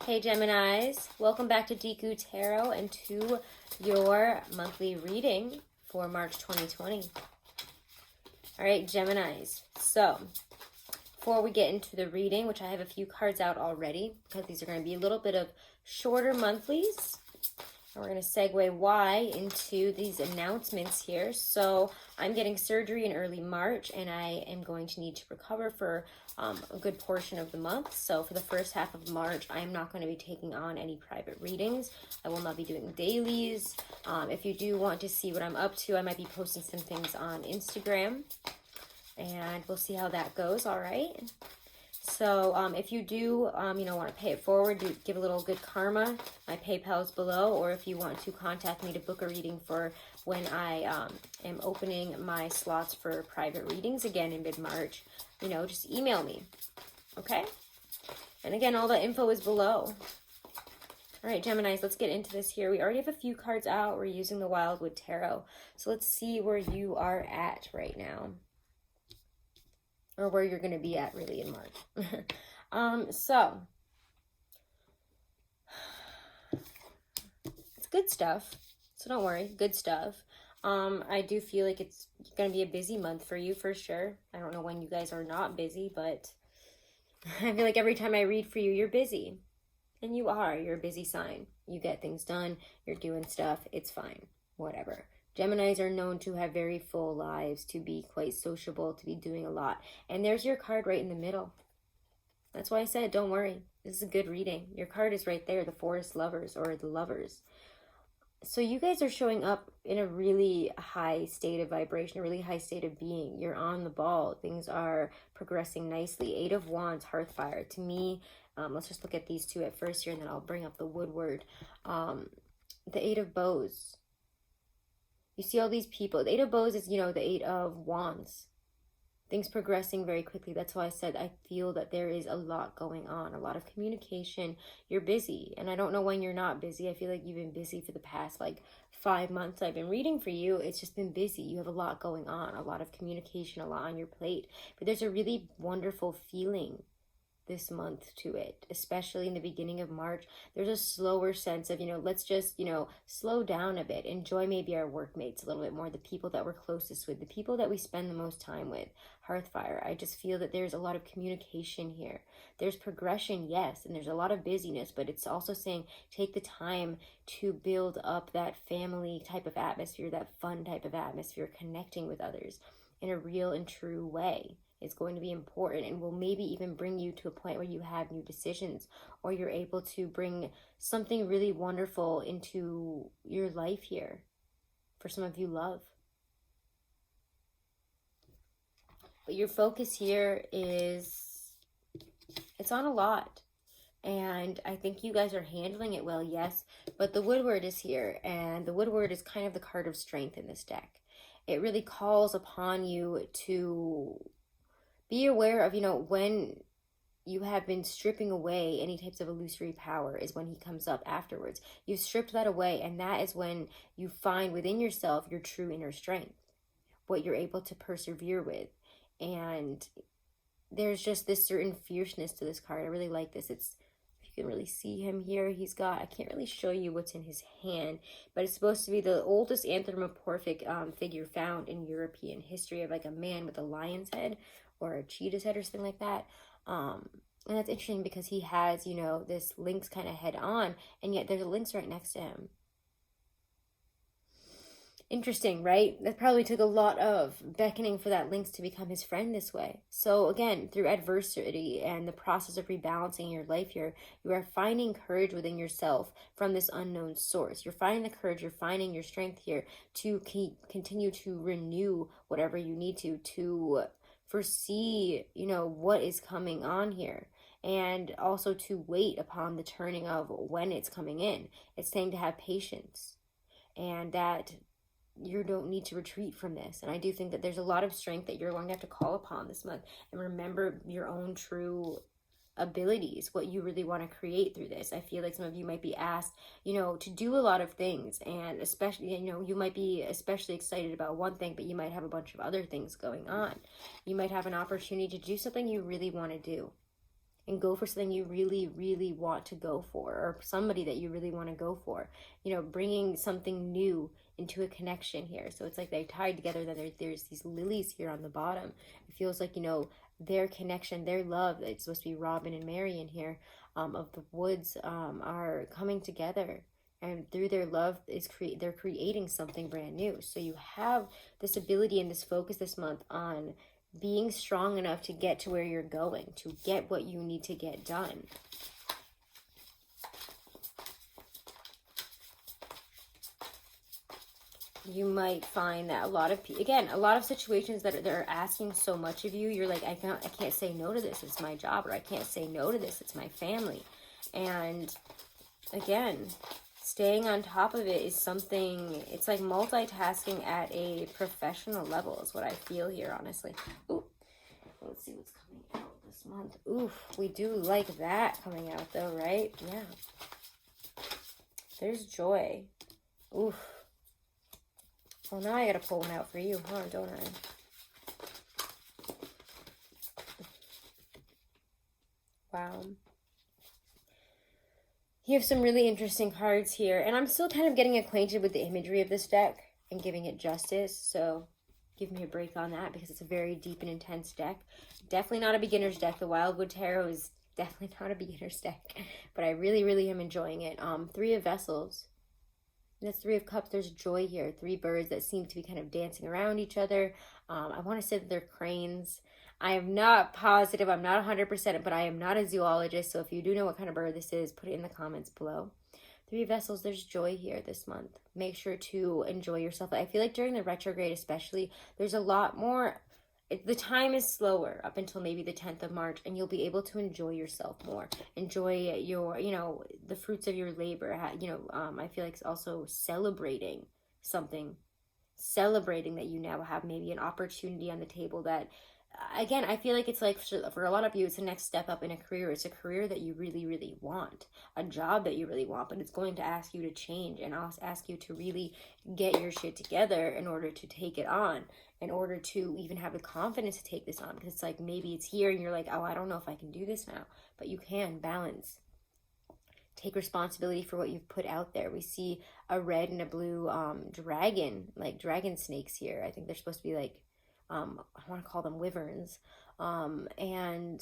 Hey Geminis, welcome back to Deku Tarot and to your monthly reading for March 2020. All right, Geminis. So, before we get into the reading, which I have a few cards out already, because these are going to be a little bit of shorter monthlies. And we're going to segue why into these announcements here. So, I'm getting surgery in early March, and I am going to need to recover for a good portion of the month. So for the first half of March, I am not going to be taking on any private readings. I will not be doing dailies. If you do want to see what I'm up to, I might be posting some things on Instagram, and we'll see how that goes. All right. So if you do, want to pay it forward, give a little good karma, my PayPal is below. Or if you want to contact me to book a reading for when I am opening my slots for private readings again in mid-March, just email me, okay? And again, all the info is below. All right, Geminis, let's get into this here. We already have a few cards out. We're using the Wildwood Tarot. So let's see where you are at right now. Or where you're going to be at, really, in March. So, it's good stuff. So don't worry, good stuff. I do feel like it's going to be a busy month for you, for sure. I don't know when you guys are not busy, but I feel like every time I read for you, you're busy. And you are. You're a busy sign. You get things done. You're doing stuff. It's fine. Whatever. Geminis are known to have very full lives, to be quite sociable, to be doing a lot. And there's your card right in the middle. That's why I said, don't worry. This is a good reading. Your card is right there, the Forest Lovers or the Lovers. So you guys are showing up in a really high state of vibration, a really high state of being. You're on the ball. Things are progressing nicely. Eight of Wands, Hearthfire. To me, let's just look at these two at first here, and then I'll bring up the Woodward. The Eight of Bows. You see all these people. The Eight of Bows is, the Eight of Wands. Things progressing very quickly. That's why I said I feel that there is a lot going on. A lot of communication. You're busy. And I don't know when you're not busy. I feel like you've been busy for the past, 5 months I've been reading for you. It's just been busy. You have a lot going on. A lot of communication. A lot on your plate. But there's a really wonderful feeling this month to it, especially in the beginning of March. There's a slower sense of, let's just, slow down a bit, enjoy maybe our workmates a little bit more, the people that we're closest with, the people that we spend the most time with. Hearthfire, I just feel that there's a lot of communication here. There's progression, yes, and there's a lot of busyness, but it's also saying take the time to build up that family type of atmosphere, that fun type of atmosphere, connecting with others in a real and true way. Is going to be important and will maybe even bring you to a point where you have new decisions, or you're able to bring something really wonderful into your life here. For some of you, love. But your focus here is, it's on a lot. And I think you guys are handling it well, yes. But the Woodward is here, and the Woodward is kind of the card of strength in this deck. It really calls upon you to be aware of, when you have been stripping away any types of illusory power is when he comes up afterwards. You've stripped that away, and that is when you find within yourself your true inner strength, what you're able to persevere with. And there's just this certain fierceness to this card. I really like this. If you can really see him here, I can't really show you what's in his hand, but it's supposed to be the oldest anthropomorphic figure found in European history, of a man with a lion's head or a cheetah's head or something like that. And that's interesting because he has, this lynx kind of head on, and yet there's a lynx right next to him. Interesting, right? That probably took a lot of beckoning for that lynx to become his friend this way. So again, through adversity and the process of rebalancing your life here, you are finding courage within yourself from this unknown source. You're finding the courage, you're finding your strength here to continue to renew whatever you need to foresee, what is coming on here. And also to wait upon the turning of when it's coming in. It's saying to have patience, and that you don't need to retreat from this. And I do think that there's a lot of strength that you're going to have to call upon this month, and remember your own true abilities, what you really want to create through this. I feel like some of you might be asked, to do a lot of things, and especially, you might be especially excited about one thing, but you might have a bunch of other things going on. You might have an opportunity to do something you really want to do. and go for something you really, really want to go for, or somebody that you really want to go for. You know, bringing something new into a connection here. So it's like they tied together. Then there's these lilies here on the bottom. It feels like, you know, their connection, their love, it's supposed to be Robin and Marion here, of the woods, are coming together. And through their love they're creating something brand new. So you have this ability and this focus this month on being strong enough to get to where you're going, to get what you need to get done. You might find that a lot of situations that they're asking so much of you, you're like, I can't say no to this, it's my job, or I can't say no to this, it's my family. And again, staying on top of it is something, it's like multitasking at a professional level is what I feel here, honestly. Ooh, let's see what's coming out this month. Oof, we do like that coming out though, right? Yeah. There's joy. Oof. Well, now I gotta pull one out for you, huh, don't I? Wow. You have some really interesting cards here, and I'm still kind of getting acquainted with the imagery of this deck and giving it justice, so give me a break on that because it's a very deep and intense deck. Definitely not a beginner's deck. The Wildwood Tarot is definitely not a beginner's deck, but I really, really am enjoying it. Three of Vessels. That's Three of Cups. There's joy here. Three birds that seem to be kind of dancing around each other. I want to say that they're cranes. I am not positive. I'm not 100%, but I am not a zoologist. So if you do know what kind of bird this is, put it in the comments below. Three of Vessels. There's joy here this month. Make sure to enjoy yourself. I feel like during the retrograde especially, there's a lot more. The time is slower up until maybe the 10th of March, and you'll be able to enjoy yourself more. Enjoy your, you know, the fruits of your labor. You know, I feel like it's also celebrating something. Celebrating that you now have maybe an opportunity on the table that, again, I feel like it's like for a lot of you, it's the next step up in a career. It's a career that you really, really want, a job that you really want, but it's going to ask you to change and ask you to really get your shit together in order to take it on, in order to even have the confidence to take this on. Because it's like maybe it's here and you're like, oh, I don't know if I can do this now, but you can balance. Take responsibility for what you've put out there. We see a red and a blue dragon, like dragon snakes here. I think they're supposed to be like, I want to call them wyverns. And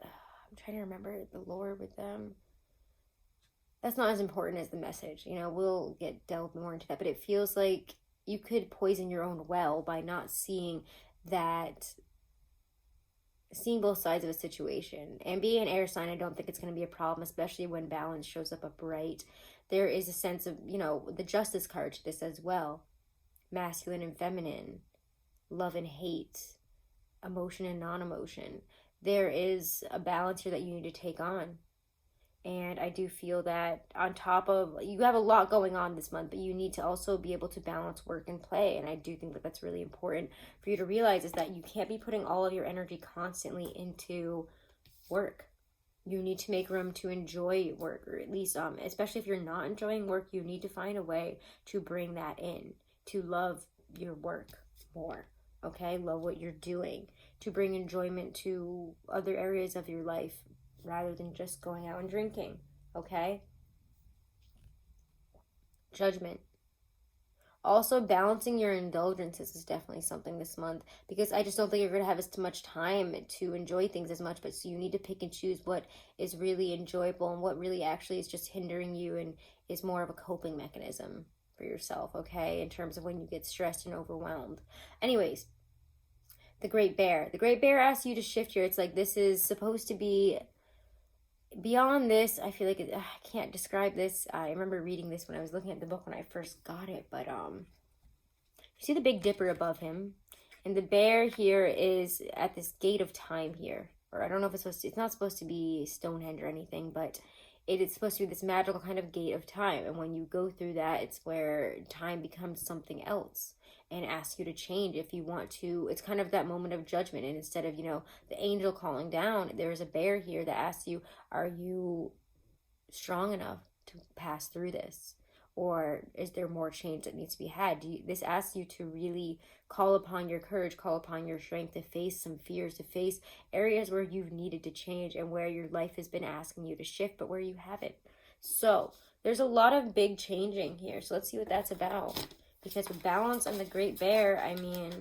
I'm trying to remember the lore with them. That's not as important as the message. You know, we'll delve more into that. But it feels like you could poison your own well by not seeing both sides of a situation. And being an air sign, I don't think it's going to be a problem, especially when balance shows up upright. There is a sense of, you know, the justice card to this as well. Masculine and feminine, love and hate, emotion and non-emotion. There is a balance here that you need to take on. And I do feel that on top of, you have a lot going on this month, but you need to also be able to balance work and play. And I do think that that's really important for you to realize, is that you can't be putting all of your energy constantly into work. You need to make room to enjoy work, or at least, especially if you're not enjoying work, you need to find a way to bring that in, to love your work more, okay? Love what you're doing, to bring enjoyment to other areas of your life rather than just going out and drinking, okay? Judgment. Also, balancing your indulgences is definitely something this month, because I just don't think you're going to have as much time to enjoy things as much, but so you need to pick and choose what is really enjoyable and what really actually is just hindering you and is more of a coping mechanism for yourself, okay, in terms of when you get stressed and overwhelmed. Anyways, the Great Bear. The Great Bear asks you to shift here. It's like this is supposed to be beyond this. I feel like I can't describe this. I remember reading this when I was looking at the book when I first got it, but you see the Big Dipper above him, and the bear here is at this gate of time here, or I don't know if it's not supposed to be Stonehenge or anything, but it is supposed to be this magical kind of gate of time, and when you go through that, it's where time becomes something else and asks you to change if you want to. It's kind of that moment of judgment, and instead of, you know, the angel calling down, there's a bear here that asks you, are you strong enough to pass through this? Or is there more change that needs to be had? This asks you to really call upon your courage, call upon your strength to face some fears, to face areas where you've needed to change and where your life has been asking you to shift, but where you haven't. So there's a lot of big changing here. So let's see what that's about. Because with balance and the Great Bear, I mean,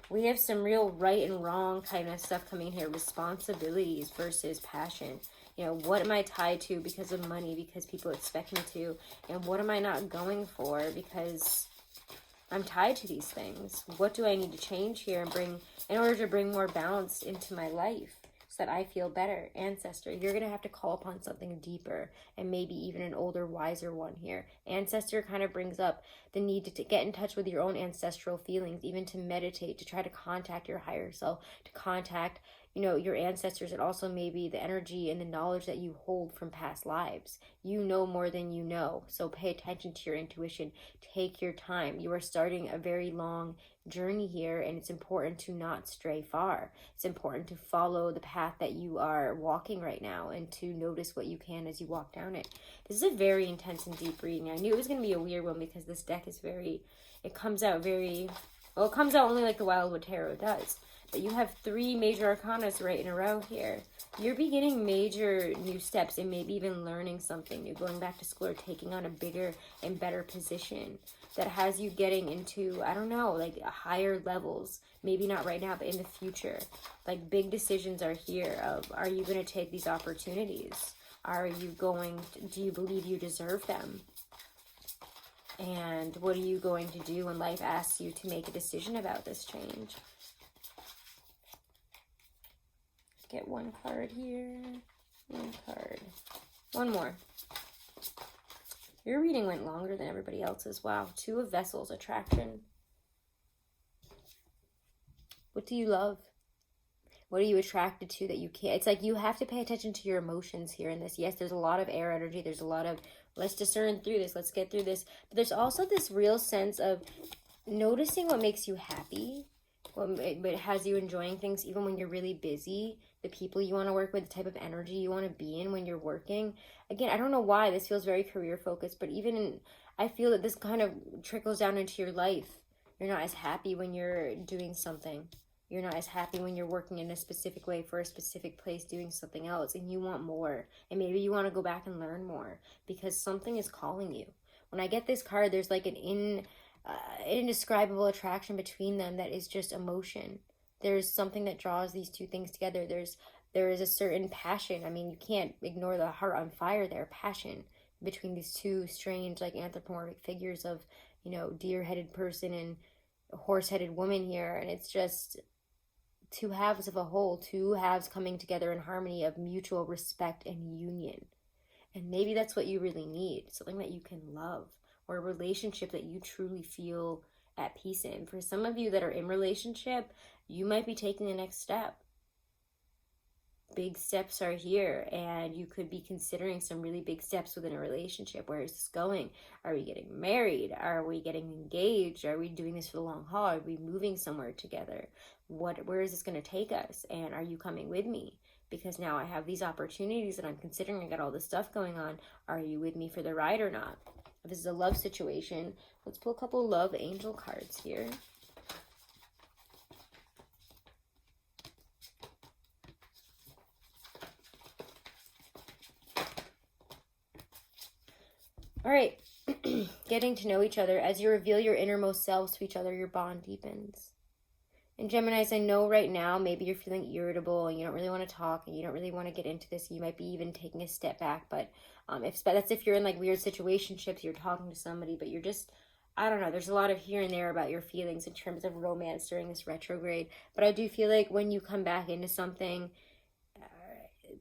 we have some real right and wrong kind of stuff coming here. Responsibilities versus passion. You know, what am I tied to because of money, because people expect me to? And what am I not going for because I'm tied to these things? What do I need to change here and bring in order to bring more balance into my life so that I feel better? Ancestor, you're going to have to call upon something deeper and maybe even an older, wiser one here. Ancestor kind of brings up the need to get in touch with your own ancestral feelings, even to meditate, to try to contact your higher self, to contact, you know, your ancestors, and also maybe the energy and the knowledge that you hold from past lives. You know more than you know, so pay attention to your intuition. Take your time. You are starting a very long journey here, and it's important to not stray far. It's important to follow the path that you are walking right now and to notice what you can as you walk down it. This is a very intense and deep reading. I knew it was going to be a weird one because this deck is very, it comes out very, well, it comes out only like the Wildwood Tarot does. But you have 3 major arcanas right in a row here. You're beginning major new steps and maybe even learning something new, going back to school or taking on a bigger and better position that has you getting into, I don't know, like higher levels. Maybe not right now, but in the future. Like big decisions are here of, are you going to take these opportunities? Are you going to, do you believe you deserve them? And what are you going to do when life asks you to make a decision about this change? Get one card here, one card, one more. Your reading went longer than everybody else's. Wow. 2 of Vessels, attraction. What do you love? What are you attracted to that you can't? It's like you have to pay attention to your emotions here in this. Yes, there's a lot of air energy. There's a lot of, let's discern through this. Let's get through this. But there's also this real sense of noticing what makes you happy. What has you enjoying things even when you're really busy, the people you want to work with, the type of energy you want to be in when you're working. Again, I don't know why this feels very career focused, but I feel that this kind of trickles down into your life. You're not as happy when you're doing something. You're not as happy when you're working in a specific way for a specific place doing something else, and you want more. And maybe you want to go back and learn more because something is calling you. When I get this card, there's like an indescribable attraction between them that is just emotion. There's something that draws these 2 things together. There is a certain passion. I mean, you can't ignore the heart on fire there. Passion between these 2 strange, like anthropomorphic figures of, you know, deer-headed person and horse-headed woman here. And it's just 2 halves of a whole, 2 halves coming together in harmony of mutual respect and union. And maybe that's what you really need. Something that you can love, or a relationship that you truly feel at peace in. For some of you that are in relationship, you might be taking the next step. Big steps are here, and you could be considering some really big steps within a relationship. Where is this going? Are we getting married? Are we getting engaged? Are we doing this for the long haul? Are we moving somewhere together? Where is this going to take us? And are you coming with me? Because now I have these opportunities that I'm considering. I got all this stuff going on. Are you with me for the ride or not? If this is a love situation, let's pull a couple love angel cards here. All right, getting to know each other. As you reveal your innermost selves to each other, your bond deepens. And Geminis, I know right now maybe you're feeling irritable and you don't really want to talk and you don't really want to get into this. You might be even taking a step back, but if you're in like weird situationships, you're talking to somebody, but you're just, I don't know, there's a lot of here and there about your feelings in terms of romance during this retrograde. But I do feel like when you come back into something,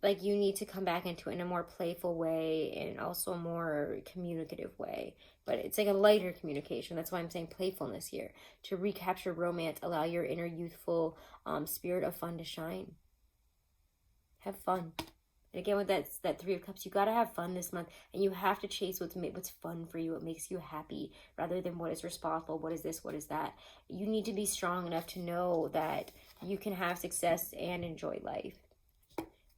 like you need to come back into it in a more playful way and also a more communicative way. But it's like a lighter communication. That's why I'm saying playfulness here. To recapture romance, allow your inner youthful spirit of fun to shine. Have fun. And again, with that 3 of Cups, you got to have fun this month. And you have to chase what's fun for you, what makes you happy, rather than what is responsible, what is this, what is that. You need to be strong enough to know that you can have success and enjoy life.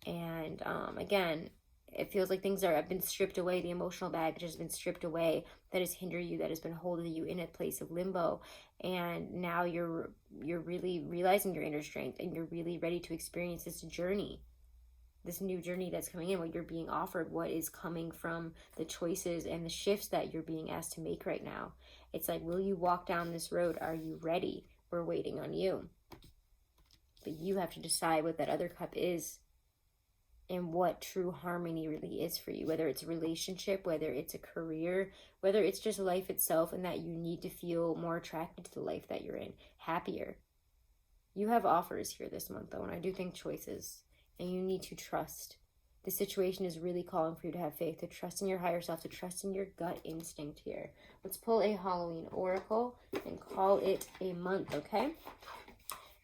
And again, It feels like things have been stripped away. The emotional baggage has been stripped away that has hindered you, that has been holding you in a place of limbo. And now you're really realizing your inner strength, and you're really ready to experience this journey, this new journey that's coming in, what you're being offered, what is coming from the choices and the shifts that you're being asked to make right now. It's like, will you walk down this road? Are you ready? We're waiting on you. But you have to decide what that other cup is and what true harmony really is for you, whether it's a relationship, whether it's a career, whether it's just life itself, and that you need to feel more attracted to the life that you're in, happier. You have offers here this month, though, and I do think choices, and you need to trust. The situation is really calling for you to have faith, to trust in your higher self, to trust in your gut instinct here. Let's pull a Halloween oracle and call it a month, okay?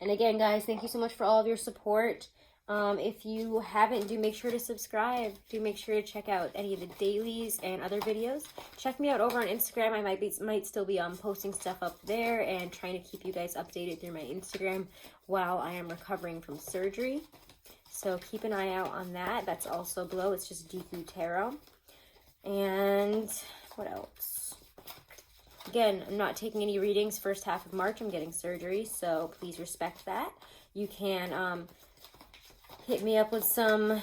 And again, guys, thank you so much for all of your support. If you haven't, do make sure to subscribe. Do make sure to check out any of the dailies and other videos. Check me out over on Instagram. I might still be posting stuff up there and trying to keep you guys updated through my Instagram while I am recovering from surgery. So keep an eye out on that. That's also below. It's just DQ Tarot. And what else? Again, I'm not taking any readings first half of March. I'm getting surgery, so please respect that. You can hit me up with some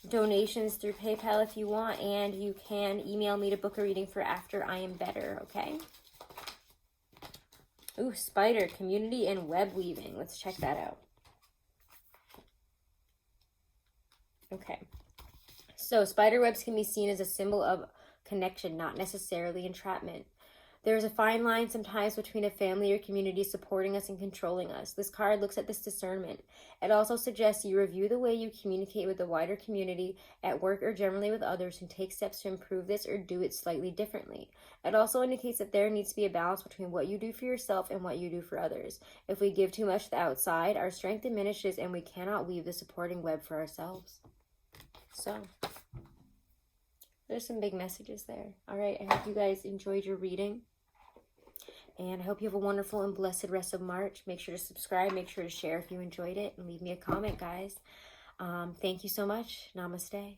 donations through PayPal if you want, and you can email me to book a reading for after I am better, okay? Ooh, spider, community, and web weaving. Let's check that out. Okay. So spider webs can be seen as a symbol of connection, not necessarily entrapment. There's a fine line sometimes between a family or community supporting us and controlling us. This card looks at this discernment. It also suggests you review the way you communicate with the wider community, at work, or generally with others, and take steps to improve this or do it slightly differently. It also indicates that there needs to be a balance between what you do for yourself and what you do for others. If we give too much to the outside, our strength diminishes and we cannot weave the supporting web for ourselves. So, there's some big messages there. All right, I hope you guys enjoyed your reading. And I hope you have a wonderful and blessed rest of March. Make sure to subscribe. Make sure to share if you enjoyed it. And leave me a comment, guys. Thank you so much. Namaste.